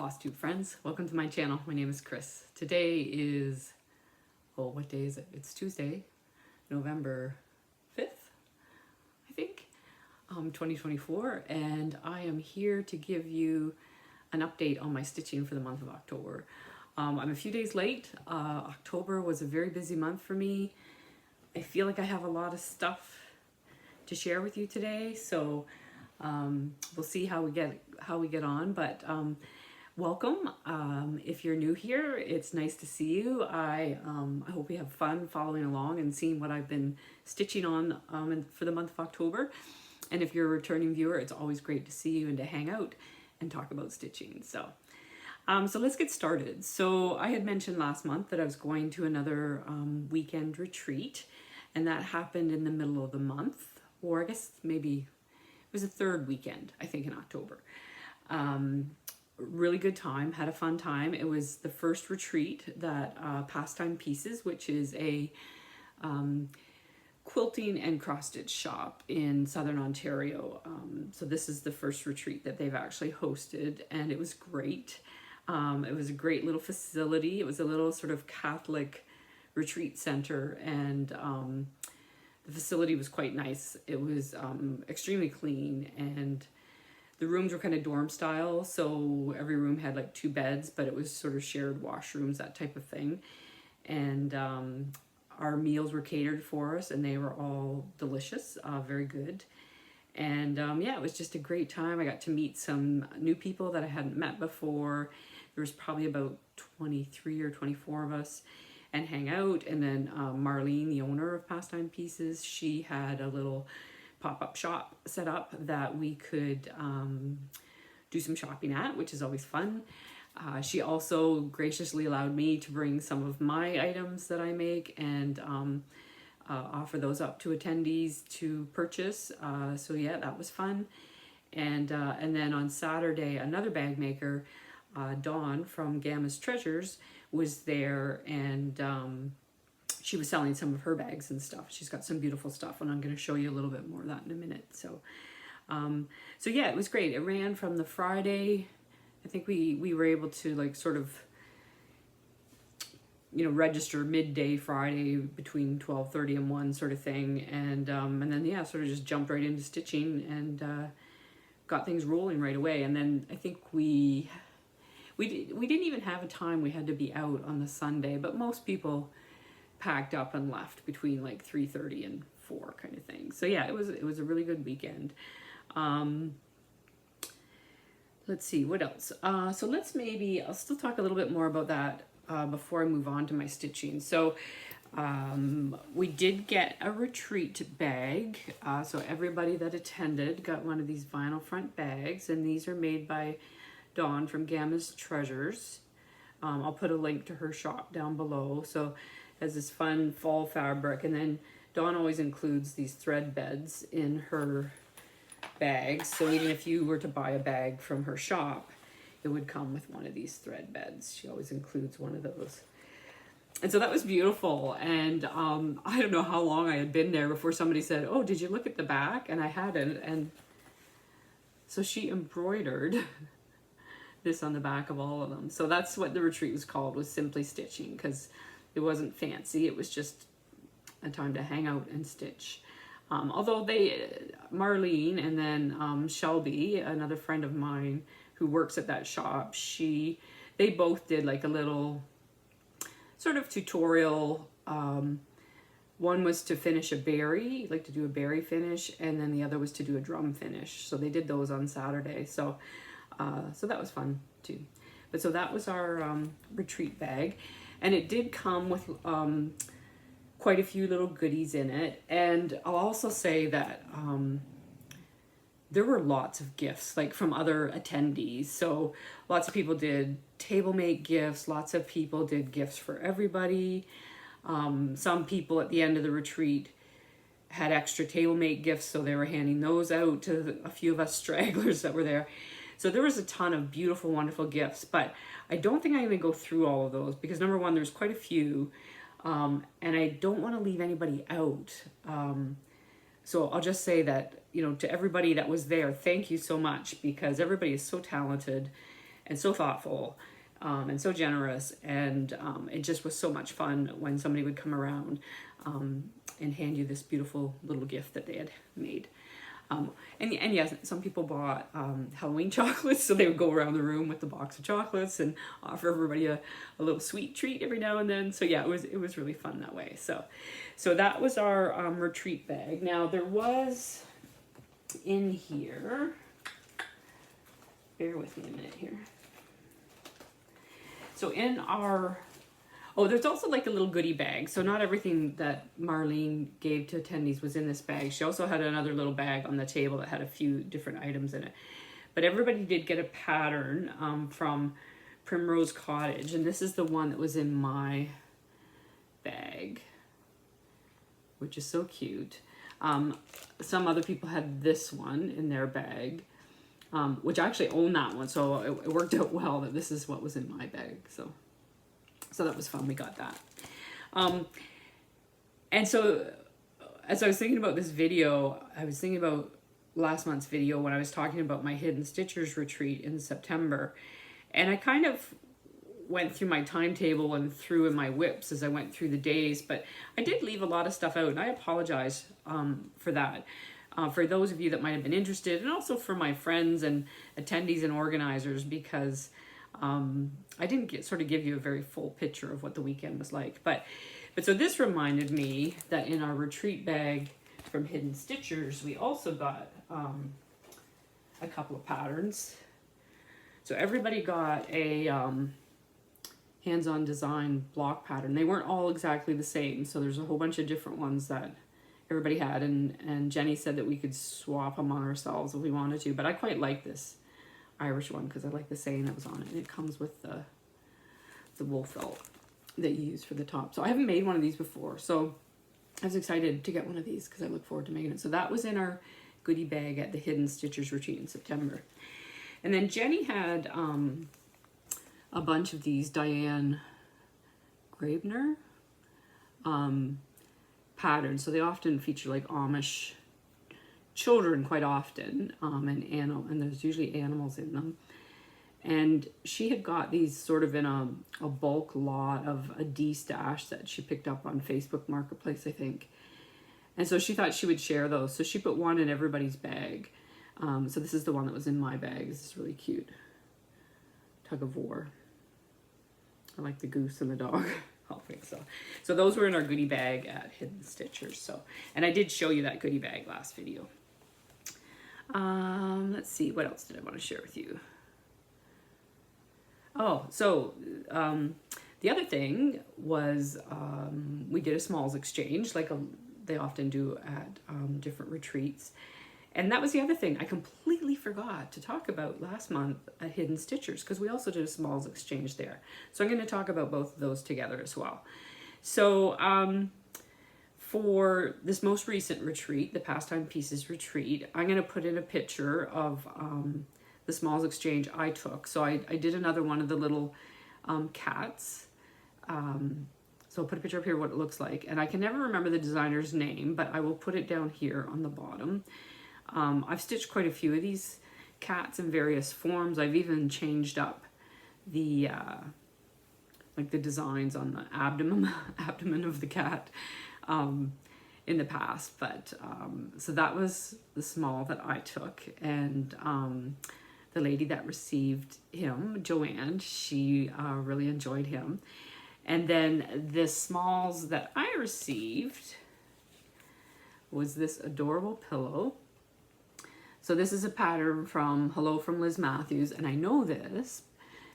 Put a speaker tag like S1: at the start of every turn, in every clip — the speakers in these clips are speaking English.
S1: Flosstube friends. Welcome to my channel. My name is Chris. Today is, what day is it? It's Tuesday, November 5th, I think, 2024. And I am here to give you an update on my stitching for the month of October. I'm a few days late. October was a very busy month for me. I feel like I have a lot of stuff to share with you today. So we'll see how we get on, but welcome. If you're new here, it's nice to see you. I hope you have fun following along and seeing what I've been stitching on for the month of October. And if you're a returning viewer, it's always great to see you and to hang out and talk about stitching. So let's get started. So I had mentioned last month that I was going to another weekend retreat, and that happened in the middle of the month, or I guess maybe it was the third weekend, I think, in October. Really good time, had a fun time. It was the first retreat that Pastime Pieces, which is a quilting and cross-stitch shop in Southern Ontario. So this is the first retreat that they've actually hosted, and it was great. It was a great little facility. It was a little sort of Catholic retreat center, and the facility was quite nice. It was extremely clean, and the rooms were kind of dorm style, so every room had like 2 beds, but it was sort of shared washrooms, that type of thing. And our meals were catered for us, and they were all delicious, very good. And yeah, it was just a great time. I got to meet some new people that I hadn't met before. There was probably about 23 or 24 of us, and hang out. And then Marlene, the owner of Pastime Pieces, she had a little pop-up shop set up that we could do some shopping at, which is always fun. She also graciously allowed me to bring some of my items that I make and offer those up to attendees to purchase. So yeah, that was fun. And then on Saturday, another bag maker, Dawn from Gamma's Treasures, was there, and she was selling some of her bags and stuff. She's got some beautiful stuff, and I'm going to show you a little bit more of that in a minute. So yeah, it was great. It ran from the Friday. I think we were able to like sort of, register midday Friday between 12:30 and 1 sort of thing, and then yeah, sort of just jumped right into stitching and got things rolling right away. And then I think we didn't even have a time we had to be out on the Sunday, but most people packed up and left between like 3:30 and 4 kind of thing. So yeah, it was a really good weekend. Let's see what else. So I'll still talk a little bit more about that before I move on to my stitching. So we did get a retreat bag. So everybody that attended got one of these vinyl front bags, and these are made by Dawn from Gamma's Treasures. I'll put a link to her shop down below. So it has this fun fall fabric, and then Dawn always includes these thread beds in her bags. So even if you were to buy a bag from her shop, it would come with one of these thread beds. She always includes one of those. And so that was beautiful. And I don't know how long I had been there before somebody said, "Oh, did you look at the back?" And I hadn't. And so she embroidered this on the back of all of them. So that's what the retreat was called, was Simply Stitching, because it wasn't fancy. It was just a time to hang out and stitch. Although Marlene and then Shelby, another friend of mine who works at that shop, they both did like a little sort of tutorial. One was to finish a berry, like to do a berry finish, and then the other was to do a drum finish. So they did those on Saturday. So that was fun too. But so that was our retreat bag, and it did come with quite a few little goodies in it. And I'll also say that there were lots of gifts, like from other attendees. So lots of people did table mate gifts. Lots of people did gifts for everybody. Some people at the end of the retreat had extra table mate gifts, so they were handing those out to a few of us stragglers that were there. So there was a ton of beautiful, wonderful gifts, but I don't think I'm going to go through all of those because, number one, there's quite a few, and I don't want to leave anybody out. So I'll just say that, to everybody that was there, thank you so much, because everybody is so talented and so thoughtful, and so generous. And it just was so much fun when somebody would come around and hand you this beautiful little gift that they had made. And yes, some people bought Halloween chocolates, so they would go around the room with the box of chocolates and offer everybody a little sweet treat every now and then. So yeah, it was really fun that way. So that was our retreat bag. Now there was in here, bear with me a minute here. So in our, oh, there's also like a little goodie bag. So not everything that Marlene gave to attendees was in this bag. She also had another little bag on the table that had a few different items in it. But everybody did get a pattern from Primrose Cottage. And this is the one that was in my bag, which is so cute. Some other people had this one in their bag, which I actually own that one. So it worked out well that this is what was in my bag. So that was fun. We got that. And so as I was thinking about this video, I was thinking about last month's video when I was talking about my Hidden Stitchers retreat in September. And I kind of went through my timetable and threw in my whips as I went through the days, but I did leave a lot of stuff out, and I apologize for that. For those of you that might have been interested, and also for my friends and attendees and organizers, because I didn't give you a very full picture of what the weekend was like. But so this reminded me that in our retreat bag from Hidden Stitchers, we also got a couple of patterns. So everybody got a hands-on design block pattern. They weren't all exactly the same, so there's a whole bunch of different ones that everybody had, and Jenny said that we could swap among ourselves if we wanted to, but I quite like this Irish one because I like the saying that was on it, and it comes with the wool felt that you use for the top. So I haven't made one of these before, so I was excited to get one of these because I look forward to making it. So that was in our goodie bag at the Hidden Stitchers retreat in September. And then Jenny had a bunch of these Diane Grabner patterns. So they often feature like Amish children quite often, and there's usually animals in them. And she had got these sort of in a bulk lot of a D-stash that she picked up on Facebook Marketplace, I think. And so she thought she would share those. So she put one in everybody's bag. So this is the one that was in my bag. This is really cute. Tug of war. I like the goose and the dog. I think so. So those were in our goodie bag at Hidden Stitchers. So, and I did show you that goodie bag last video. Let's see, what else did I want to share with you? Oh, so the other thing was we did a smalls exchange, like they often do at different retreats. And that was the other thing I completely forgot to talk about last month at Hidden Stitchers, because we also did a smalls exchange there. So I'm going to talk about both of those together as well. So for this most recent retreat, the Pastime Pieces retreat, I'm going to put in a picture of the smalls exchange I took. So I did another one of the little cats. So I'll put a picture up here of what it looks like. And I can never remember the designer's name, but I will put it down here on the bottom. I've stitched quite a few of these cats in various forms. I've even changed up the like the designs on the abdomen of the cat in the past. But so that was the small that I took, and the lady that received him, Joanne, she really enjoyed him. And then the smalls that I received was this adorable pillow. So this is a pattern from Hello from Liz Matthews, and I know this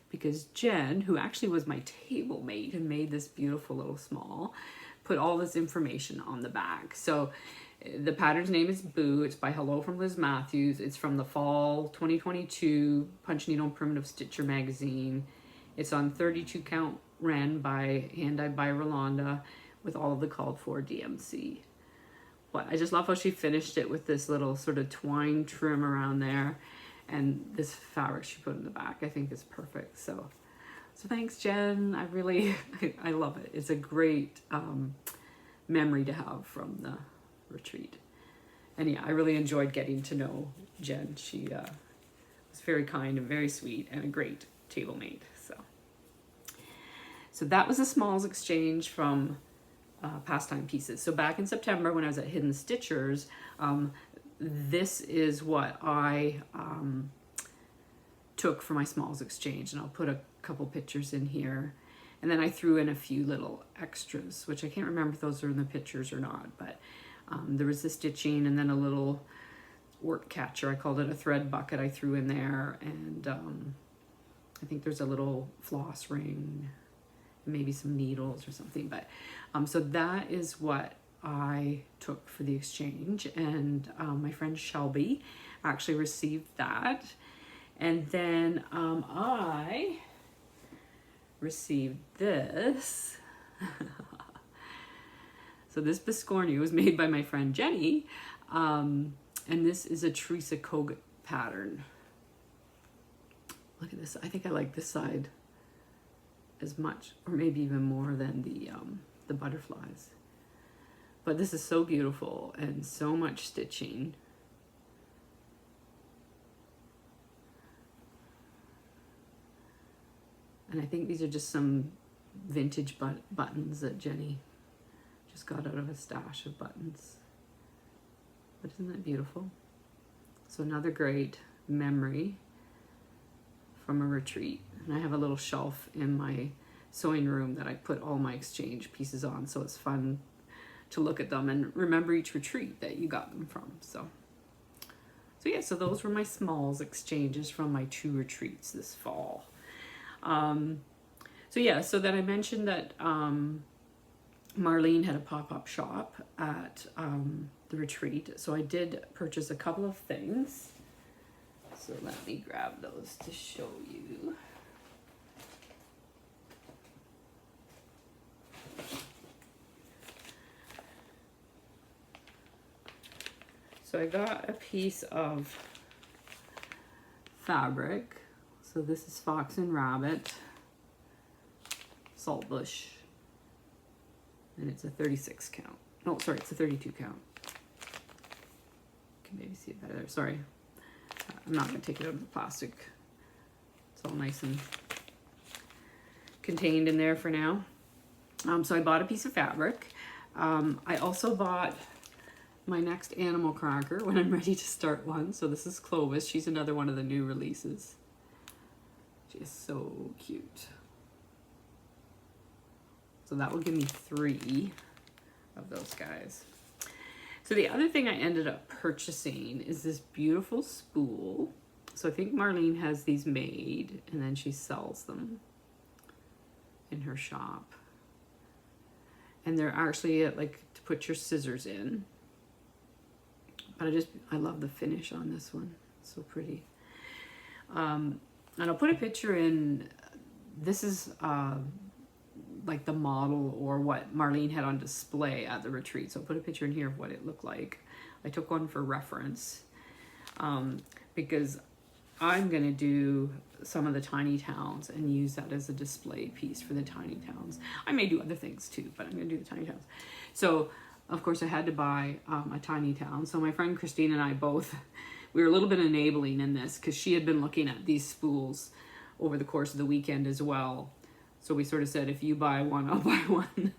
S1: because Jen, who actually was my table mate and made this beautiful little small, put all this information on the back. So the pattern's name is Boo. It's by Hello from Liz Matthews. It's from the fall 2022 Punch Needle and Primitive Stitcher magazine. It's on 32 count ren by hand-dyed by Rolanda with all of the called for DMC. But I just love how she finished it with this little sort of twine trim around there, and this fabric she put in the back. I think is perfect. So thanks, Jen. I love it. It's a great memory to have from the retreat. And yeah, I really enjoyed getting to know Jen. She was very kind and very sweet and a great table made. So that was a smalls exchange from Pastime Pieces. So back in September when I was at Hidden Stitchers, this is what I took for my smalls exchange, and I'll put a couple pictures in here. And then I threw in a few little extras, which I can't remember if those are in the pictures or not, but there was the stitching and then a little work catcher. I called it a thread bucket I threw in there, and I think there's a little floss ring, maybe some needles or something. But so that is what I took for the exchange, and my friend Shelby actually received that. And then I received this. So this Biscornu was made by my friend Jenny, and this is a Teresa Kogut pattern. Look at this. I think I like this side as much, or maybe even more, than the butterflies. But this is so beautiful and so much stitching. And I think these are just some vintage buttons that Jenny just got out of a stash of buttons. But isn't that beautiful? So another great memory from a retreat. And I have a little shelf in my sewing room that I put all my exchange pieces on, so it's fun to look at them and remember each retreat that you got them from. So yeah, so those were my smalls exchanges from my 2 retreats this fall. So then I mentioned that Marlene had a pop-up shop at the retreat, so I did purchase a couple of things. So let me grab those to show you. So I got a piece of fabric. So this is Fox and Rabbit Saltbush, and it's a 36 count. No, sorry, it's a 32 count. You can maybe see it better there. Sorry, I'm not going to take it out of the plastic. It's all nice and contained in there for now. So I bought a piece of fabric. I also bought my next animal cracker when I'm ready to start one. So this is Clovis. She's another one of the new releases. She is so cute. So that will give me 3 of those guys. So the other thing I ended up purchasing is this beautiful spool. So I think Marlene has these made and then she sells them in her shop. And they're actually like to put your scissors in. But I love the finish on this one. It's so pretty. And I'll put a picture in. This is like the model or what Marlene had on display at the retreat. So I'll put a picture in here of what it looked like. I took one for reference because I'm going to do some of the tiny towns and use that as a display piece for the tiny towns. I may do other things too, but I'm going to do the tiny towns. So of course I had to buy a tiny town. So my friend Christine and I both, we were a little bit enabling in this because she had been looking at these spools over the course of the weekend as well. So we sort of said, if you buy one, I'll buy one.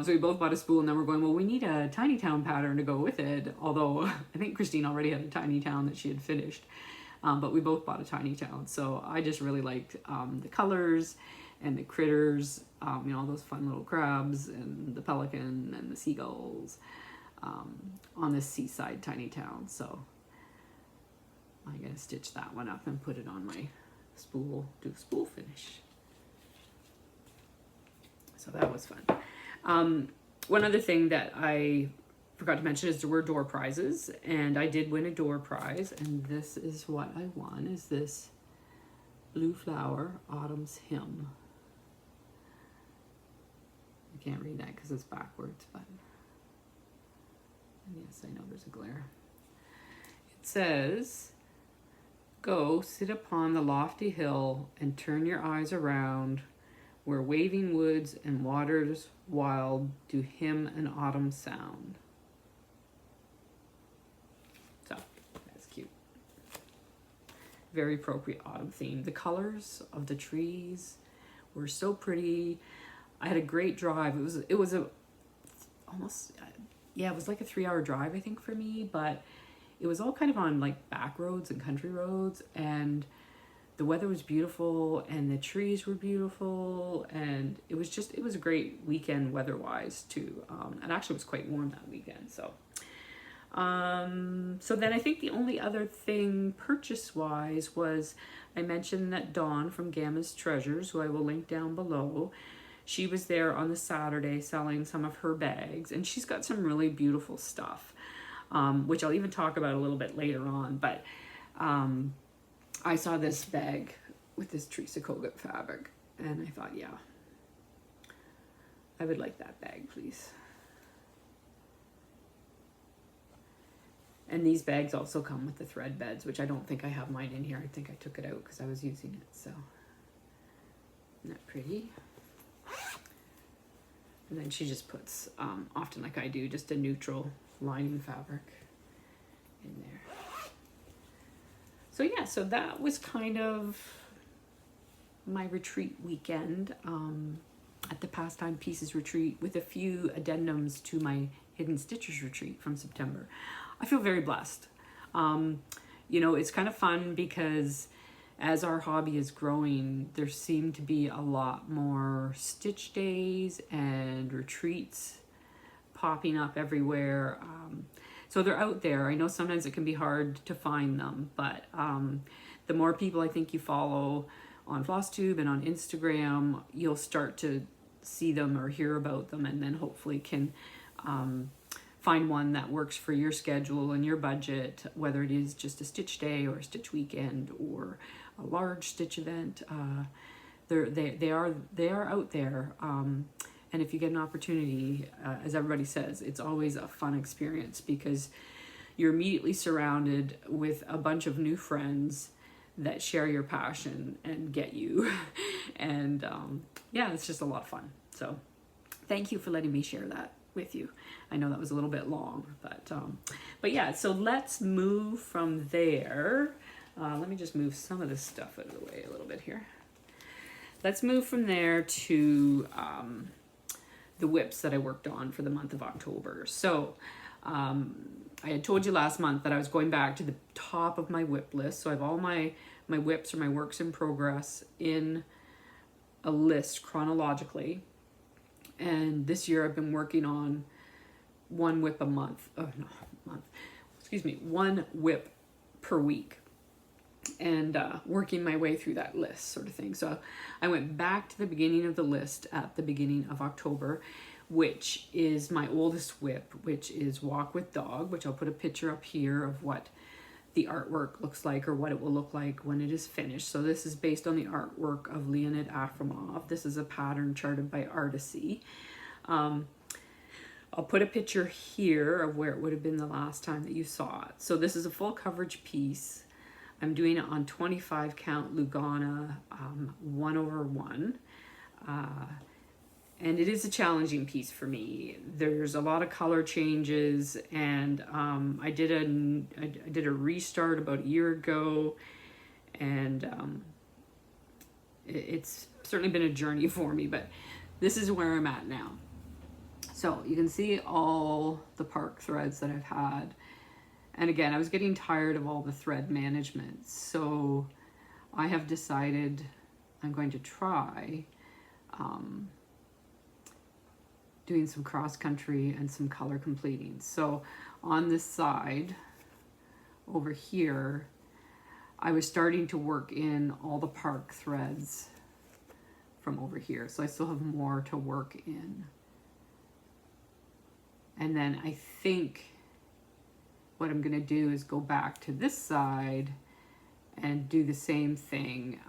S1: So we both bought a spool, and then we're going, well, we need a tiny town pattern to go with it. Although I think Christine already had a tiny town that she had finished. But we both bought a tiny town. So I just really liked the colors and the critters, you know, all those fun little crabs and the pelican and the seagulls on this seaside tiny town. So I'm going to stitch that one up and put it on my spool, do a spool finish. So that was fun. One other thing that I forgot to mention is there were door prizes, and I did win a door prize, and this is what I won, is this Blue Flower Autumn's Hymn. I can't read that because it's backwards, but yes, I know there's a glare. It says, "Go sit upon the lofty hill and turn your eyes around, where waving woods and waters wild do hymn an autumn sound." So that's cute. very appropriate autumn theme. The colors of the trees were so pretty. I had a great drive. It was a almost, yeah, it was like a 3-hour drive, I think, for me, but it was all kind of on like back roads and country roads, and the weather was beautiful and the trees were beautiful, and it was a great weekend weather-wise too. It actually was quite warm that weekend, so so then I think the only other thing purchase-wise was, I mentioned that Dawn from Gamma's Treasures, who I will link down below, she was there on the Saturday selling some of her bags, and she's got some really beautiful stuff, which I'll even talk about a little bit later on. But I saw this bag with this Teresa Kogut fabric, and I thought, yeah, I would like that bag, please. And these bags also come with the thread beds, which I don't think I have mine in here. I think I took it out because I was using it. So, isn't that pretty? And then she just puts, often like I do, just a neutral lining fabric in there. So yeah, so that was kind of my retreat weekend at the Pastime Pieces retreat, with a few addendums to my Hidden Stitchers retreat from September. I feel very blessed. You know, it's kind of fun because as our hobby is growing, there seem to be a lot more stitch days and retreats popping up everywhere. So they're out there. I know sometimes it can be hard to find them, but the more people I think you follow on Flosstube and on Instagram, you'll start to see them or hear about them, and then hopefully can find one that works for your schedule and your budget, whether it is just a stitch day or a stitch weekend or a large stitch event. They are out there. And if you get an opportunity, as everybody says, it's always a fun experience because you're immediately surrounded with a bunch of new friends that share your passion and get you. And yeah, it's just a lot of fun. So thank you for letting me share that with you. I know that was a little bit long, but yeah, so let's move from there. Let me just move some of this stuff out of the way a little bit here. Let's move from there to the whips that I worked on for the month of October. So I had told you last month that I was going back to the top of my whip list. So I have all my whips or my works in progress in a list chronologically. And this year I've been working on one whip a month. One whip per week. And working my way through that list sort of thing. So I went back to the beginning of the list at the beginning of October, which is my oldest whip, which is Walk with Dog, which I'll put a picture up here of what the artwork looks like, or what it will look like when it is finished. So this is based on the artwork of Leonid Afremov. This is a pattern charted by Artisy. I'll put a picture here of where it would have been the last time that you saw it. So this is a full coverage piece. I'm doing it on 25 count Lugana 1/1. And it is a challenging piece for me. There's a lot of color changes, and I did a restart about a year ago, and it's certainly been a journey for me, but this is where I'm at now. So you can see all the park threads that I've had. And again, I was getting tired of all the thread management. So I have decided I'm going to try doing some cross country and some color completing. So on this side over here, I was starting to work in all the park threads from over here. So I still have more to work in. And then I think what I'm going to do is go back to this side and do the same thing,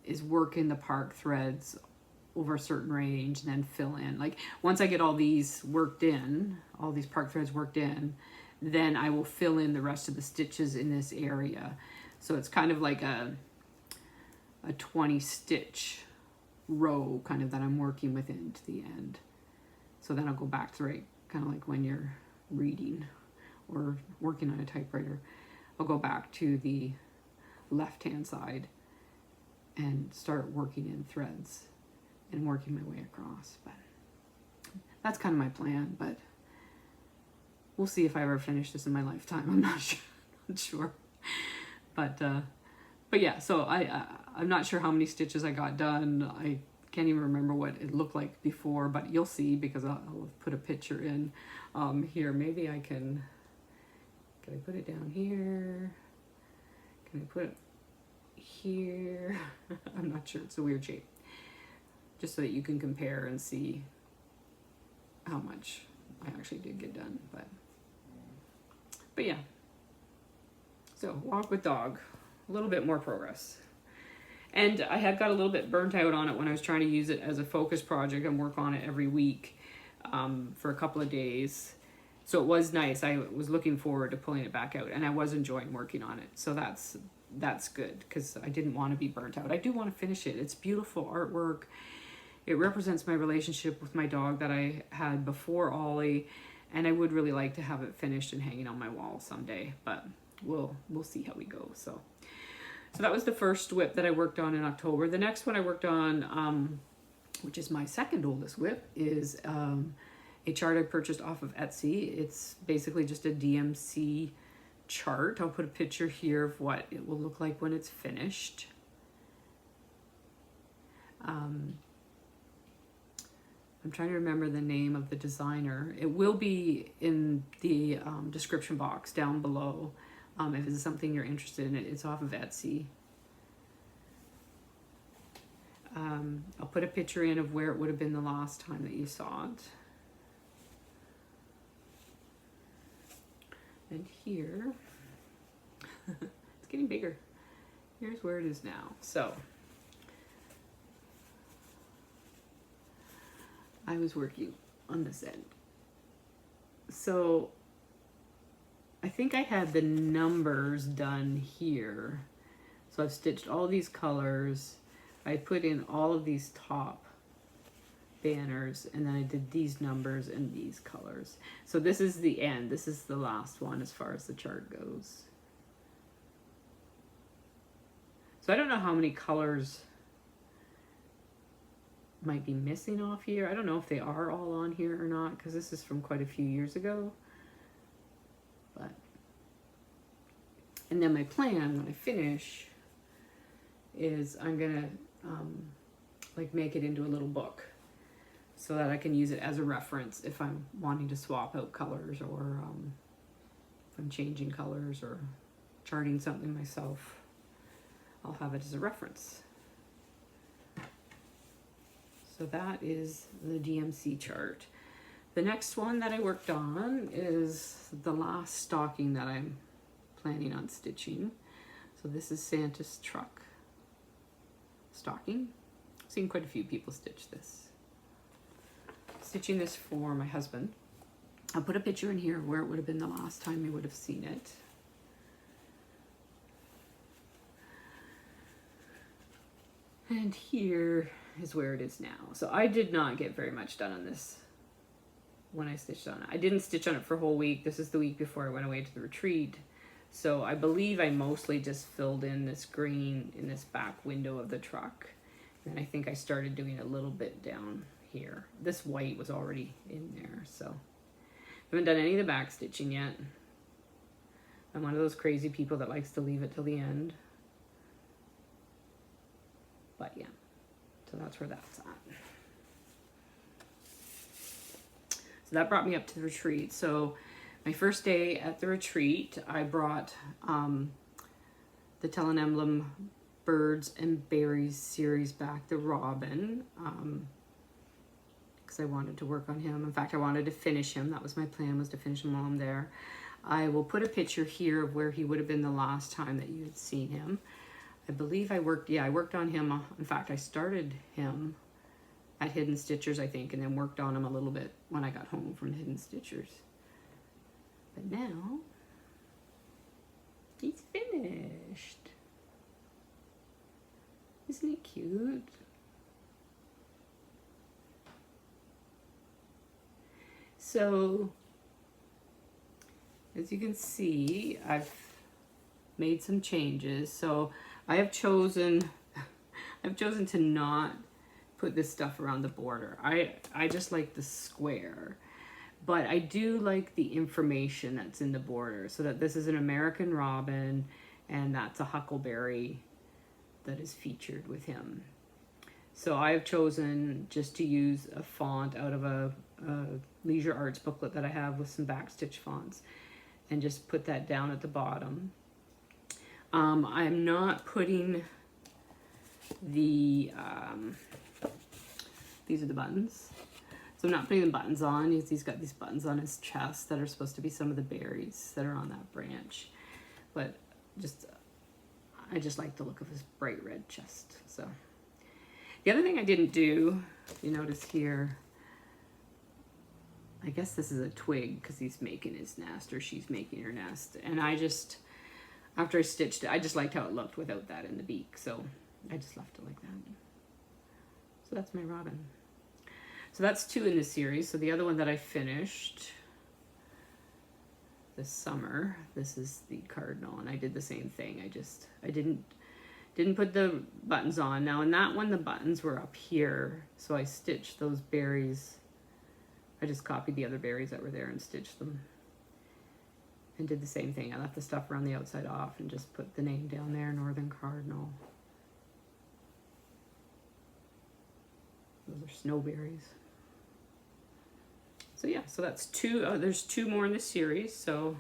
S1: is work in the park threads over a certain range and then fill in. Like once I get all these worked in, all these park threads worked in, then I will fill in the rest of the stitches in this area. So it's kind of like a 20 stitch row kind of that I'm working within to the end. So then I'll go back to right, kind of like when you're reading or working on a typewriter. I'll go back to the left-hand side and start working in threads and working my way across. But that's kind of my plan, but we'll see if I ever finish this in my lifetime. I'm not sure. Not sure. But yeah, so I'm not sure how many stitches I got done. I can't even remember what it looked like before, but you'll see because I'll put a picture in here. Maybe I can I put it down here? Can I put it here? I'm not sure, it's a weird shape. Just so that you can compare and see how much I actually did get done, but yeah. So walk with dog, a little bit more progress. And I had got a little bit burnt out on it when I was trying to use it as a focus project and work on it every week for a couple of days. So it was nice. I was looking forward to pulling it back out, and I was enjoying working on it. So that's good, because I didn't want to be burnt out. I do want to finish it. It's beautiful artwork. It represents my relationship with my dog that I had before Ollie, and I would really like to have it finished and hanging on my wall someday, but we'll see how we go. So that was the first whip that I worked on in October. The next one I worked on, which is my second oldest whip, is a chart I purchased off of Etsy. It's basically just a DMC chart. I'll put a picture here of what it will look like when it's finished. I'm trying to remember the name of the designer. It will be in the description box down below. If it's something you're interested in, it's off of Etsy. I'll put a picture in of where it would have been the last time that you saw it. And here, it's getting bigger. Here's where it is now. So I was working on this end. So I think I had the numbers done here. So I've stitched all these colors. I put in all of these top banners, and then I did these numbers and these colors. So this is the end. This is the last one as far as the chart goes. So I don't know how many colors might be missing off here. I don't know if they are all on here or not, because this is from quite a few years ago. But and then my plan when I finish is I'm gonna like make it into a little book so that I can use it as a reference if I'm wanting to swap out colors, or if I'm changing colors or charting something myself. I'll have it as a reference. So that is the DMC chart. The next one that I worked on is the last stocking that I'm planning on stitching. So this is Santa's truck stocking. I've seen quite a few people stitch this. Stitching this for my husband. I'll put a picture in here where it would have been the last time you would have seen it. And here is where it is now. So I did not get very much done on this when I stitched on it. I didn't stitch on it for a whole week. This is the week before I went away to the retreat. So I believe I mostly just filled in this green in this back window of the truck. And I think I started doing a little bit down here. This white was already in there, so I haven't done any of the back stitching yet. I'm one of those crazy people that likes to leave it till the end. But yeah, so that's where that's at. So that brought me up to the retreat. So my first day at the retreat, I brought the Tell an Emblem Birds and Berries series back, the Robin, because I wanted to work on him. In fact, I wanted to finish him. That was my plan, was to finish him while I'm there. I will put a picture here of where he would have been the last time that you had seen him. I believe I worked on him. In fact, I started him at Hidden Stitchers, I think, and then worked on him a little bit when I got home from Hidden Stitchers. But now, he's finished. Isn't he cute? So, as you can see, I've made some changes. So I have chosen, I've chosen to not put this stuff around the border. I just like the square, but I do like the information that's in the border, so that this is an American robin and that's a huckleberry that is featured with him. So I've chosen just to use a font out of a Leisure Arts booklet that I have with some backstitch fonts, and just put that down at the bottom. I'm not putting the, these are the buttons. So I'm not putting the buttons on. He's got these buttons on his chest that are supposed to be some of the berries that are on that branch. But I just like the look of his bright red chest. So the other thing I didn't do, you notice here, I guess this is a twig because he's making his nest, or she's making her nest. And I just, after I stitched it, I just liked how it looked without that in the beak. So I just left it like that. So that's my robin. So that's 2 in this series. So the other one that I finished this summer, this is the cardinal, and I did the same thing. I didn't put the buttons on. Now in that one, the buttons were up here, so I stitched those berries. I just copied the other berries that were there and stitched them, and did the same thing. I left the stuff around the outside off and just put the name down there, Northern Cardinal. Those are snowberries. So yeah, so that's 2. There's 2 more in this series. So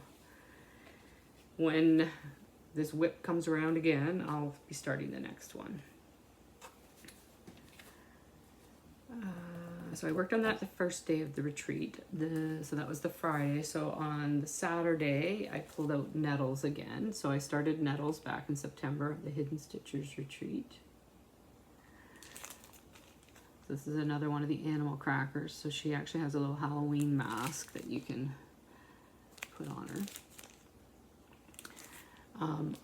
S1: when this whip comes around again, I'll be starting the next one. So I worked on that the first day of the retreat. So that was the Friday. So on the Saturday, I pulled out nettles again. So I started nettles back in September of the Hidden Stitchers retreat. This is another one of the animal crackers. So she actually has a little Halloween mask that you can put on her.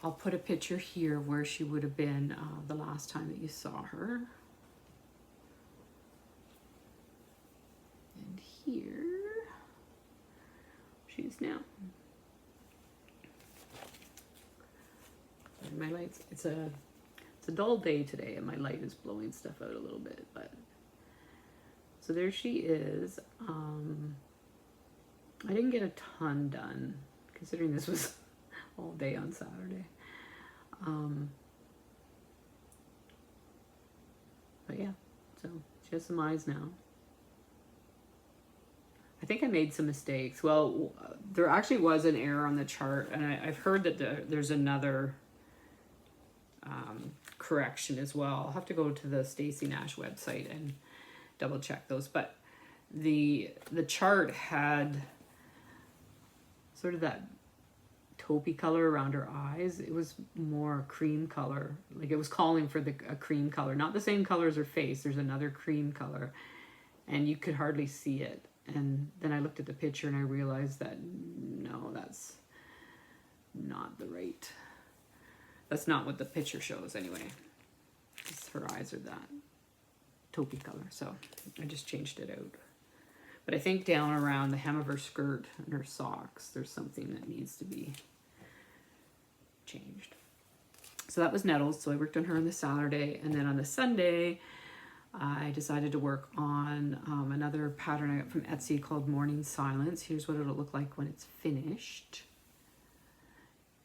S1: I'll put a picture here where she would have been the last time that you saw her. And here she is now. And my lights, it's a dull day today, and my light is blowing stuff out a little bit, but so there she is. I didn't get a ton done, considering this was all day on Saturday. But yeah, so she has some eyes now. I think I made some mistakes. Well, there actually was an error on the chart, and I've heard that there's another correction as well. I'll have to go to the Stacey Nash website and double check those. But the chart had sort of that taupey color around her eyes. It was more cream color. Like it was calling for a cream color, not the same color as her face. There's another cream color, and you could hardly see it. And then I looked at the picture and I realized that no, that's not the right, that's not what the picture shows anyway. Her eyes are that taupey color, so I just changed it out. But I think down around the hem of her skirt and her socks, there's something that needs to be changed. So that was Nettles. So I worked on her on the Saturday, and then on the Sunday, I decided to work on another pattern I got from Etsy called Morning Silence. Here's what it'll look like when it's finished.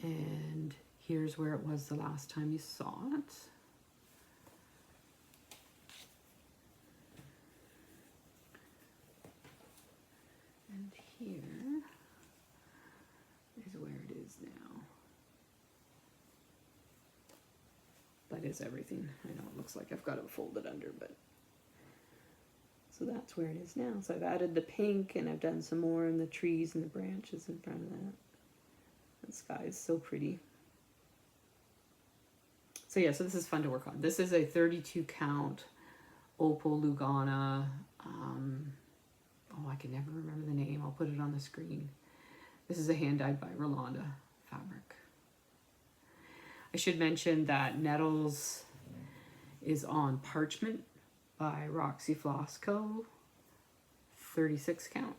S1: And here's where it was the last time you saw it. And here is where it is now. That is everything. I know it looks like I've got it folded under, but so that's where it is now. So I've added the pink, and I've done some more in the trees and the branches in front of that. The sky is so pretty. So yeah, so this is fun to work on. This is a 32 count Opal Lugana. Oh, I can never remember the name. I'll put it on the screen. This is a hand dyed by Rolanda fabric. I should mention that Nettles is on Parchment by Roxy Floss Co. 36 count.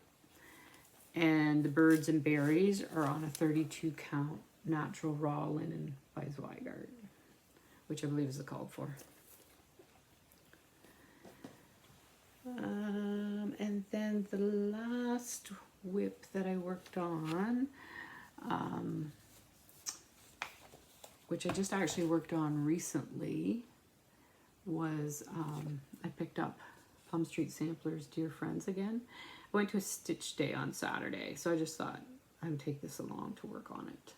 S1: And the Birds and Berries are on a 32 count Natural Raw Linen by Zweigart, which I believe is the called for. And then the last whip that I worked on, which I just actually worked on recently, was I picked up Plum Street Samplers Dear Friends again. I went to a stitch day on Saturday, so I just thought I would take this along to work on it.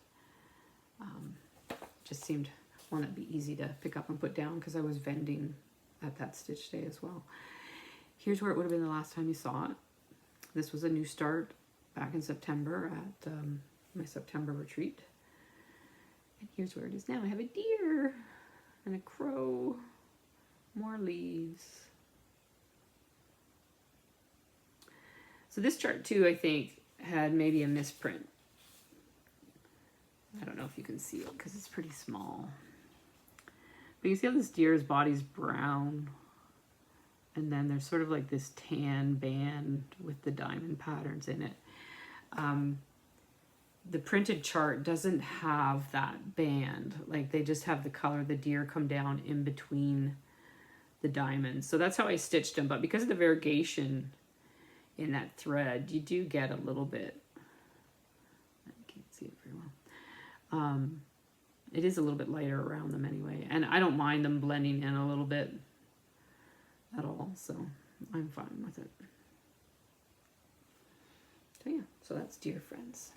S1: Just seemed one that'd be easy to pick up and put down because I was vending at that stitch day as well. Here's where it would have been the last time you saw it. This was a new start back in September at my September retreat. And here's where it is now. I have a deer and a crow, more leaves. So this chart too, I think, had maybe a misprint. I don't know if you can see it because it's pretty small. But you see how this deer's body's brown, and then there's sort of like this tan band with the diamond patterns in it. The printed chart doesn't have that band. Like, they just have the color of the deer come down in between the diamonds. So that's how I stitched them. But because of the variegation in that thread, you do get a little bit, I can't see it very well. It is a little bit lighter around them anyway. And I don't mind them blending in a little bit at all. So I'm fine with it. So yeah, so that's Dear Friends.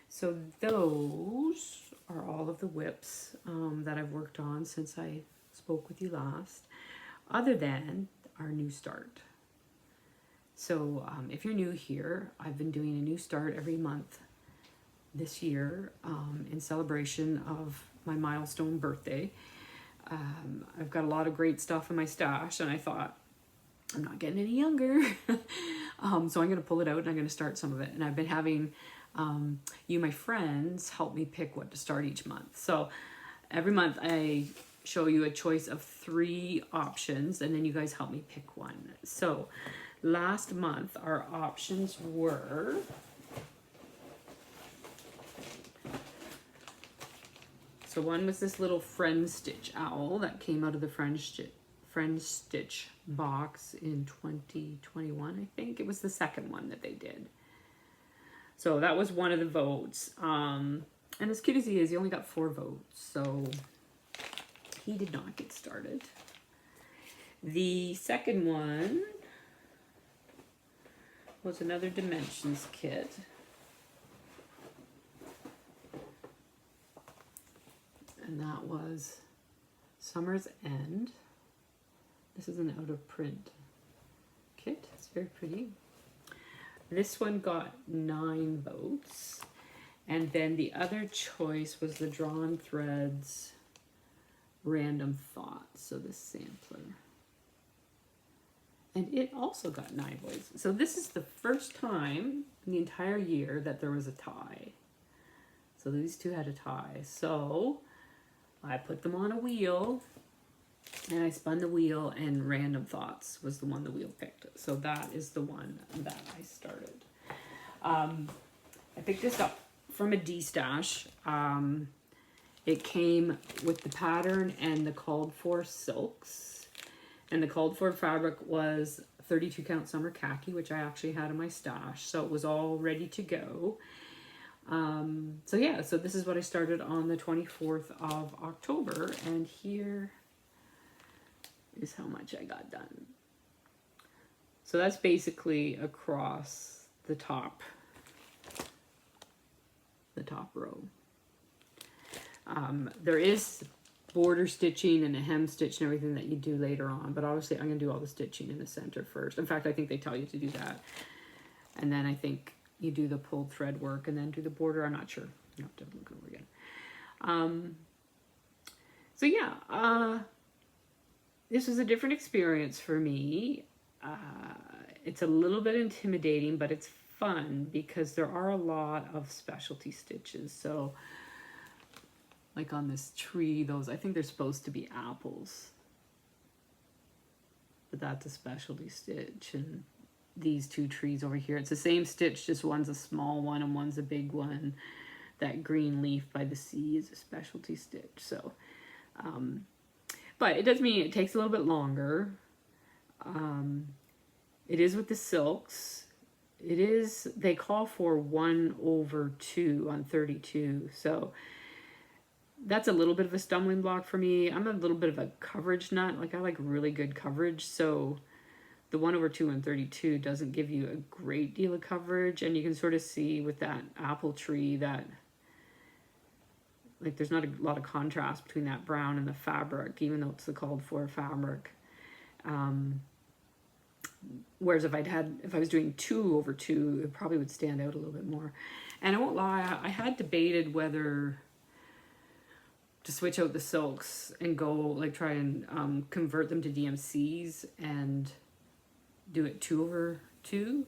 S1: So those are all of the whips that I've worked on since I spoke with you last, other than our new start. So if you're new here, I've been doing a new start every month this year in celebration of my milestone birthday. I've got a lot of great stuff in my stash, and I thought, I'm not getting any younger. So I'm going to pull it out and I'm going to start some of it. And I've been having you, my friends, help me pick what to start each month. So every month I show you a choice of 3 options, and then you guys help me pick one. So last month our options were so one was this little Friend Stitch owl that came out of the Friend Stitch box in 2021, I think. It was the second one that they did. So that was one of the votes. And as cute as he is, he only got 4 votes. So he did not get started. The second one was another Dimensions kit. And that was Summer's End. This is an out of print kit. It's very pretty. This one got 9 votes. And then the other choice was the Drawn Threads Random Thoughts. So the sampler. And it also got 9 votes. So this is the first time in the entire year that there was a tie. So these two had a tie. So I put them on a wheel. And I spun the wheel, and Random Thoughts was the one the wheel picked. So that is the one that I started. I picked this up from a D-stash. It came with the pattern and the called for silks. And the called for fabric was 32 count summer khaki, which I actually had in my stash. So it was all ready to go. So yeah, so this is what I started on the 24th of October. And here is how much I got done. So that's basically across the top row. There is border stitching and a hem stitch and everything that you do later on, but obviously I'm going to do all the stitching in the center first. In fact, I think they tell you to do that. And then I think you do the pulled thread work and then do the border. I'm not sure. You have to look it over again. So yeah, this was a different experience for me. It's a little bit intimidating, but it's fun because there are a lot of specialty stitches. So like on this tree, those, I think they're supposed to be apples, but that's a specialty stitch. And these 2 trees over here, it's the same stitch, just one's a small one and one's a big one. that green leaf by the sea is a specialty stitch. So, but it does mean it takes a little bit longer. It is with the silks. It is, they call for 1/2 on 32. So that's a little bit of a stumbling block for me. I'm a little bit of a coverage nut. Like I like really good coverage. So the 1/2 on 32 doesn't give you a great deal of coverage. And you can sort of see with that apple tree that like there's not a lot of contrast between that brown and the fabric, even though it's the called for fabric. Whereas if I was doing 2/2, it probably would stand out a little bit more. And I won't lie, I had debated whether to switch out the silks and go like try and convert them to DMCs and do it 2/2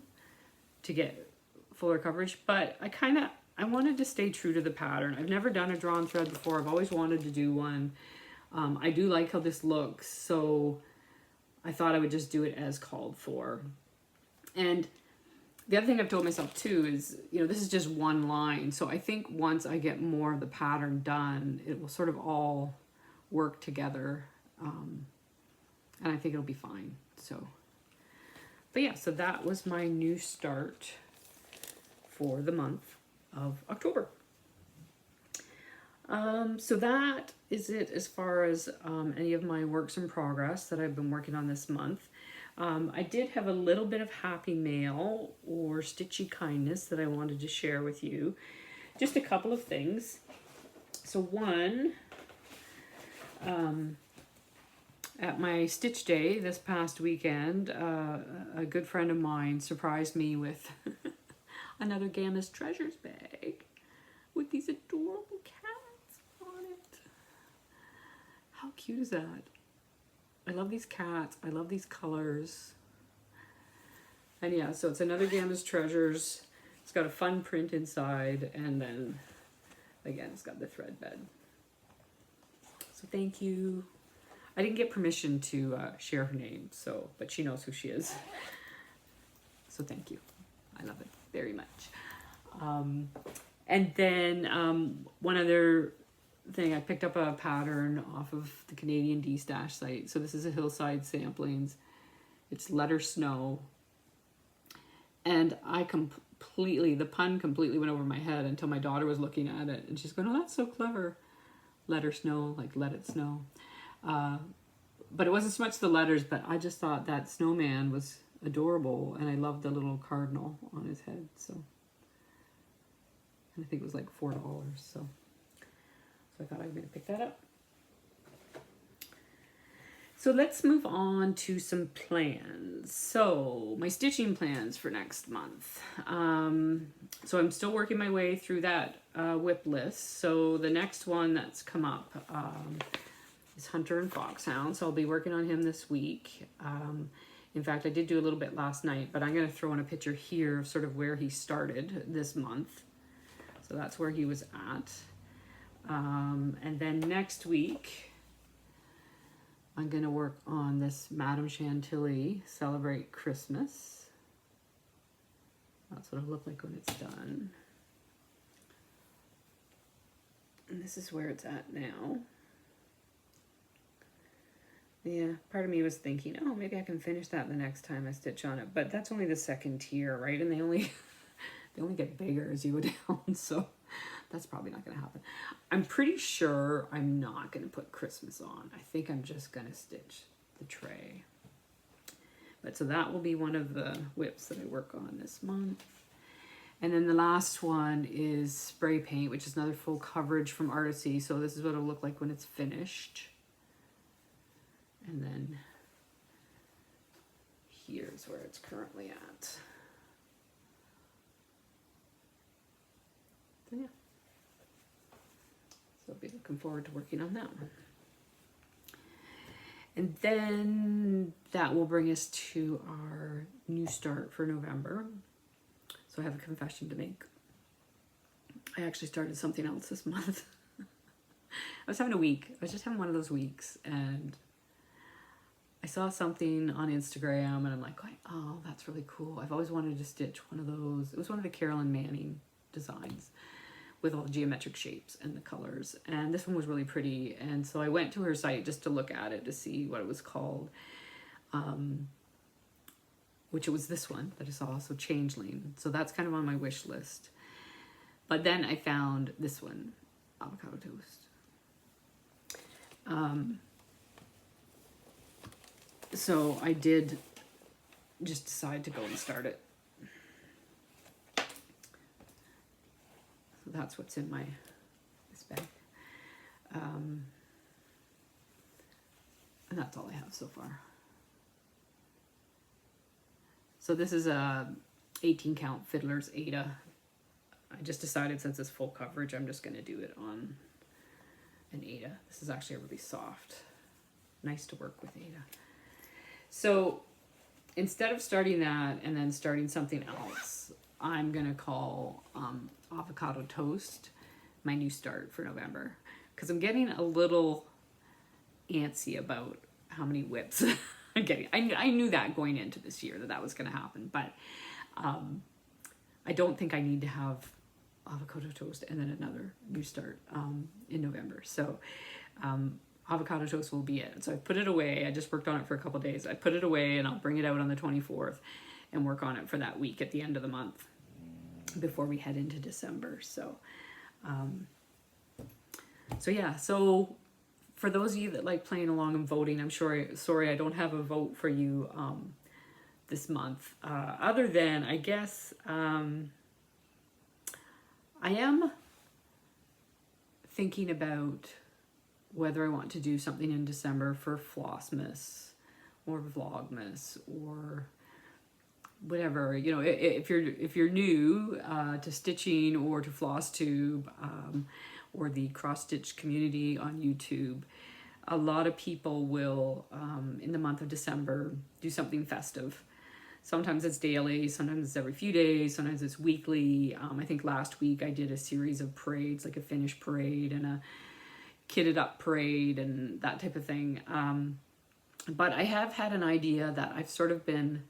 S1: to get fuller coverage. But I wanted to stay true to the pattern. I've never done a drawn thread before. I've always wanted to do one. I do like how this looks, so I thought I would just do it as called for. And the other thing I've told myself too is, you know, this is just one line. So I think once I get more of the pattern done, it will sort of all work together. And I think it'll be fine. So, but yeah, so that was my new start for the month of October. So that is it as far as any of my works in progress that I've been working on this month. I did have a little bit of happy mail or stitchy kindness that I wanted to share with you. Just a couple of things. So one, at my stitch day this past weekend, a good friend of mine surprised me with another Gamma's Treasures bag with these adorable cats on it. How cute is that? I love these cats. I love these colors. And yeah, so it's another Gamma's Treasures. It's got a fun print inside, and then again, it's got the thread bed. So thank you. I didn't get permission to share her name, so but she knows who she is. So thank you. I love it very much. And then one other thing, I picked up a pattern off of the Canadian D-Stash site. So this is a Hillside Samplings. It's Letter Snow. And I the pun completely went over my head until my daughter was looking at it. And she's going, oh, that's so clever. Letter Snow, like let it snow. But it wasn't so much the letters, but I just thought that snowman was adorable. And I loved the little cardinal on his head. So, and I think it was like $4. So I thought I'd pick that up. So let's move on to some plans. So my stitching plans for next month. So I'm still working my way through that whip list. So the next one that's come up is Hunter and Foxhound. So I'll be working on him this week. In fact, I did do a little bit last night, but I'm going to throw in a picture here of sort of where he started this month. So that's where he was at. And then next week, I'm going to work on this Madame Chantilly Celebrate Christmas. That's what it'll look like when it's done. And this is where it's at now. Yeah, part of me was thinking, oh, maybe I can finish that the next time I stitch on it. But that's only the second tier, right? And they only get bigger as you go down, so that's probably not going to happen. I'm pretty sure I'm not going to put Christmas on. I think I'm just going to stitch the tray. But so that will be one of the whips that I work on this month. And then the last one is spray paint, which is another full coverage from Artisy. So this is what it'll look like when it's finished. And then here's where it's currently at. So yeah. So I'll be looking forward to working on that one. And then that will bring us to our new start for November. So I have a confession to make. I actually started something else this month. I was having a week. I was just having one of those weeks, and I saw something on Instagram, and I'm like, oh, that's really cool. I've always wanted to stitch one of those. It was one of the Carolyn Manning designs with all the geometric shapes and the colors. And this one was really pretty. And so I went to her site just to look at it to see what it was called. Which it was this one that I saw, so Changeling. So that's kind of on my wish list. But then I found this one, avocado toast. So I did just decide to go and start it. So that's what's in this bag. And that's all I have so far. So this is a 18 count Fiddler's Ada. I just decided since it's full coverage, I'm just gonna do it on an Ada. This is actually a really soft, nice to work with Ada. So instead of starting that and then starting something else, I'm gonna call avocado toast my new start for November, because I'm getting a little antsy about how many whips I'm getting. I knew that going into this year that was going to happen, but I don't think I need to have avocado toast and then another new start in November. So avocado toast will be it. So I put it away. I just worked on it for a couple days. I put it away and I'll bring it out on the 24th and work on it for that week at the end of the month before we head into December. So yeah, so for those of you that like playing along and voting, I'm sorry I don't have a vote for you this month. Other than, I guess, I am thinking about whether I want to do something in December for Flossmas or Vlogmas or whatever. You know, if you're new to stitching or to Flosstube, or the cross stitch community on YouTube, a lot of people will in the month of December do something festive. Sometimes it's daily, sometimes it's every few days, sometimes it's weekly. I think last week I did a series of parades, like a Finnish parade and a kitted up parade and that type of thing. But I have had an idea that I've sort of been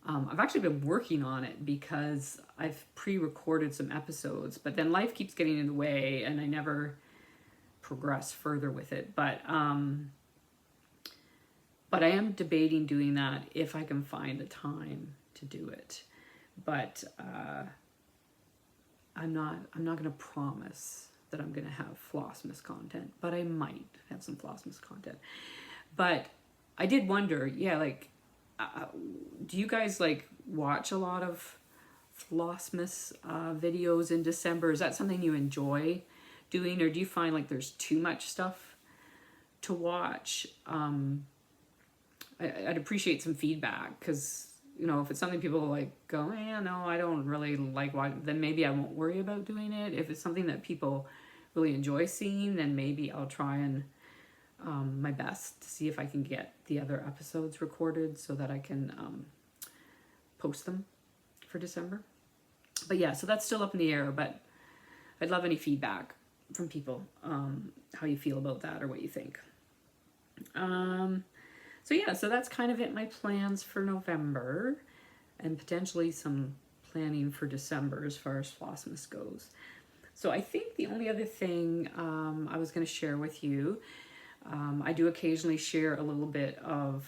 S1: I've actually been working on it because I've pre-recorded some episodes, but then life keeps getting in the way and I never progress further with it. But I am debating doing that if I can find the time to do it. But I'm not going to promise that I'm going to have Flossmas content, but I might have some Flossmas content. But I did wonder, yeah, like, do you guys like watch a lot of Flossmas videos in December? Is that something you enjoy doing, or do you find like there's too much stuff to watch? I'd appreciate some feedback, because you know, if it's something people like go, no, I don't really like watching, then maybe I won't worry about doing it. If it's something that people really enjoy seeing, then maybe I'll try and my best to see if I can get the other episodes recorded so that I can post them for December. But yeah, so that's still up in the air, but I'd love any feedback from people, how you feel about that or what you think. So yeah, so that's kind of it, my plans for November, and potentially some planning for December as far as Flossmas goes. So I think the only other thing I was going to share with you, I do occasionally share a little bit of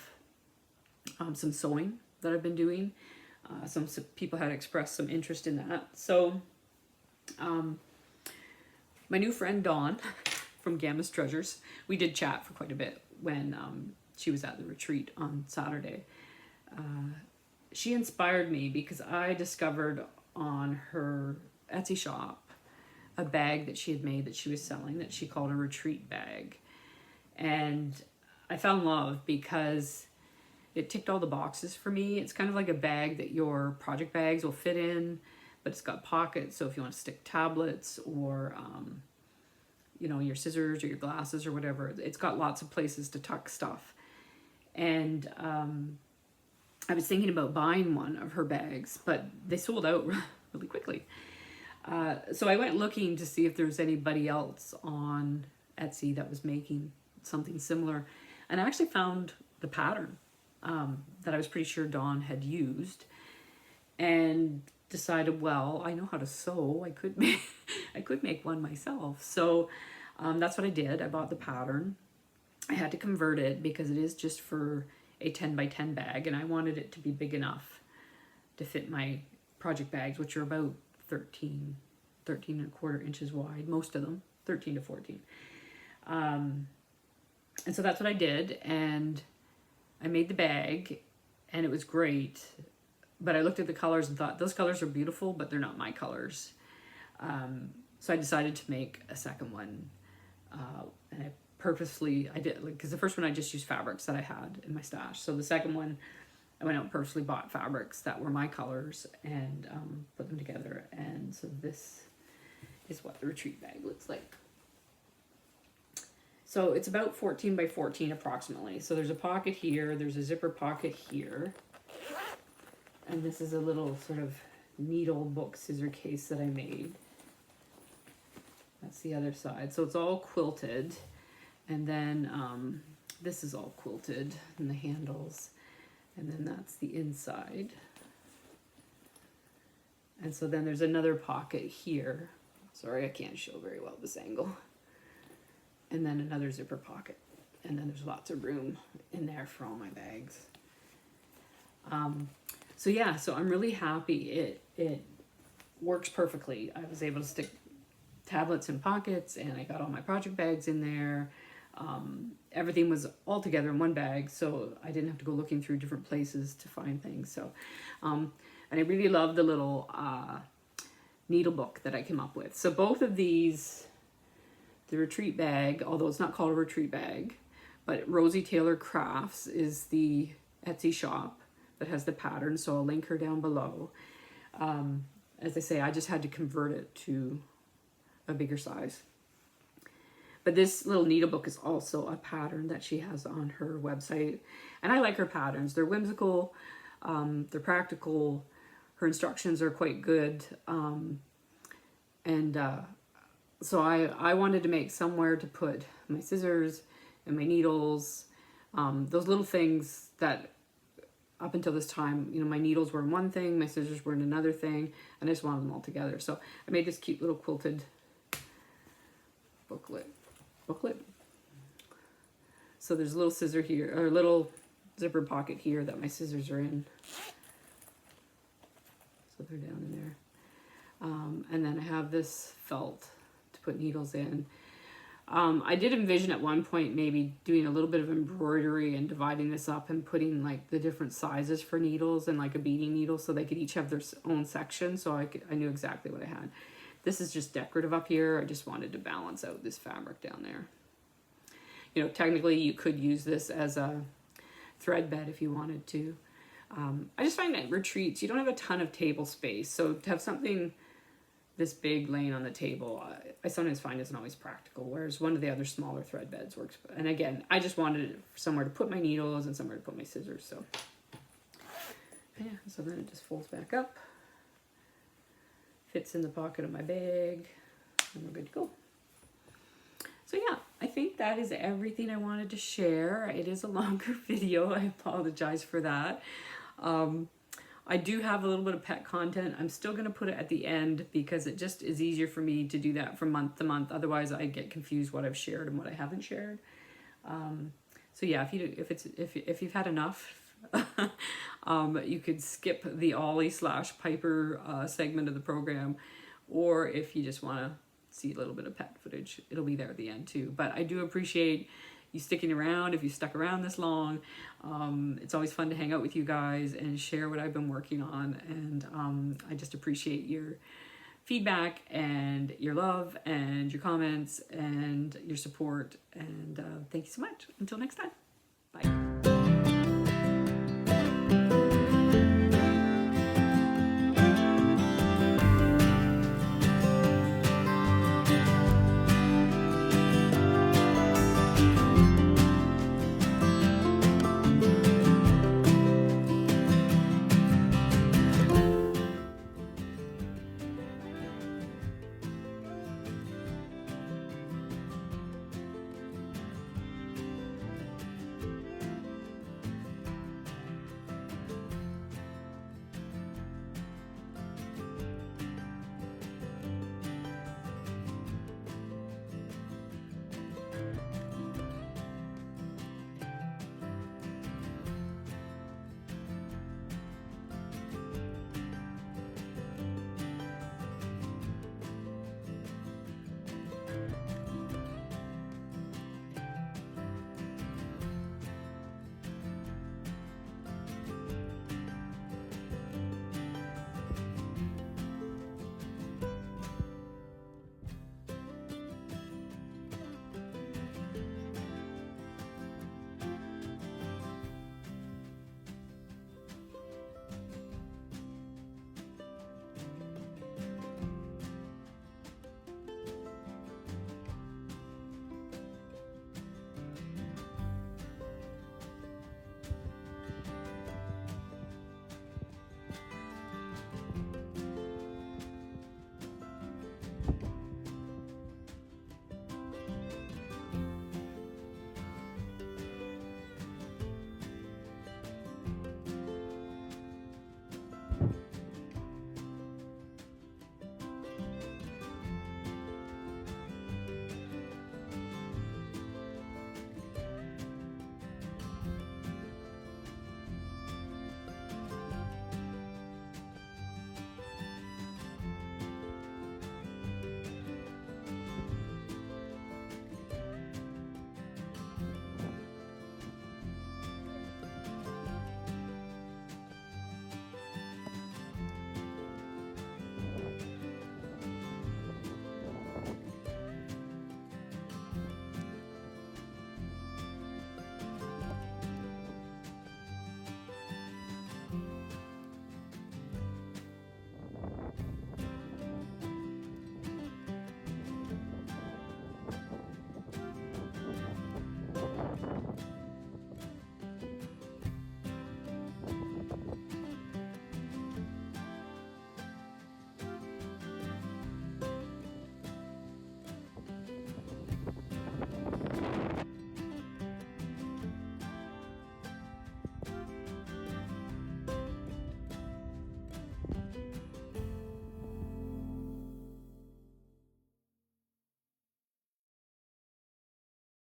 S1: some sewing that I've been doing. Some people had expressed some interest in that. So my new friend Dawn from Gamma's Treasures, we did chat for quite a bit when she was at the retreat on Saturday. She inspired me because I discovered on her Etsy shop a bag that she had made that she was selling that she called a retreat bag. And I fell in love because it ticked all the boxes for me. It's kind of like a bag that your project bags will fit in, but it's got pockets. So if you want to stick tablets or, you know, your scissors or your glasses or whatever, it's got lots of places to tuck stuff. And I was thinking about buying one of her bags, but they sold out really quickly. So I went looking to see if there was anybody else on Etsy that was making something similar, and I actually found the pattern that I was pretty sure Dawn had used, and decided, well, I know how to sew. I could make, I could make one myself. So that's what I did. I bought the pattern. I had to convert it because it is just for a 10 by 10 bag, and I wanted it to be big enough to fit my project bags, which are about 13 and a quarter inches wide, most of them, 13 to 14. And so that's what I did, and I made the bag, and it was great. But I looked at the colors and thought, those colors are beautiful, but they're not my colors. So I decided to make a second one. And I did, because the first one I just used fabrics that I had in my stash. So the second one, I went out and purposely bought fabrics that were my colors and put them together. And so this is what the retreat bag looks like. So it's about 14 by 14 approximately. So there's a pocket here, there's a zipper pocket here. And this is a little sort of needle book scissor case that I made. That's the other side. So it's all quilted. And then this is all quilted and the handles. And then that's the inside. And so then there's another pocket here. Sorry, I can't show very well this angle. And then another zipper pocket. And then there's lots of room in there for all my bags. So yeah, so I'm really happy. It works perfectly. I was able to stick tablets in pockets, and I got all my project bags in there. Everything was all together in one bag, so I didn't have to go looking through different places to find things. So, and I really love the little needle book that I came up with. So both of these, the retreat bag, although it's not called a retreat bag, but Rosie Taylor Crafts is the Etsy shop that has the pattern, so I'll link her down below. As I say, I just had to convert it to a bigger size. But this little needle book is also a pattern that she has on her website. And I like her patterns. They're whimsical, they're practical, her instructions are quite good. So I wanted to make somewhere to put my scissors and my needles, those little things that up until this time, you know, my needles were in one thing, my scissors were in another thing, and I just wanted them all together. So I made this cute little quilted booklet. So there's a little scissor here, or a little zipper pocket here that my scissors are in. So they're down in there. And then I have this felt to put needles in. I did envision at one point maybe doing a little bit of embroidery and dividing this up and putting like the different sizes for needles and like a beading needle so they could each have their own section, so I knew exactly what I had. This is just decorative up here. I just wanted to balance out this fabric down there. You know, technically you could use this as a thread bed if you wanted to. I just find that retreats, you don't have a ton of table space, so to have something this big laying on the table, I sometimes find isn't always practical, whereas one of the other smaller thread beds works. And again, I just wanted somewhere to put my needles and somewhere to put my scissors, so yeah, so then it just folds back up, fits in the pocket of my bag, and we're good to go. So yeah, I think that is everything I wanted to share. It is a longer video, I apologize for that. I do have a little bit of pet content. I'm still going to put it at the end because it just is easier for me to do that from month to month. Otherwise, I get confused what I've shared and what I haven't shared. So yeah, if you've had enough, you could skip the Ollie/Piper segment of the program, or if you just want to see a little bit of pet footage, it'll be there at the end too. But I do appreciate you sticking around. If you stuck around this long, it's always fun to hang out with you guys and share what I've been working on, and I just appreciate your feedback and your love and your comments and your support, and thank you so much. Until next time.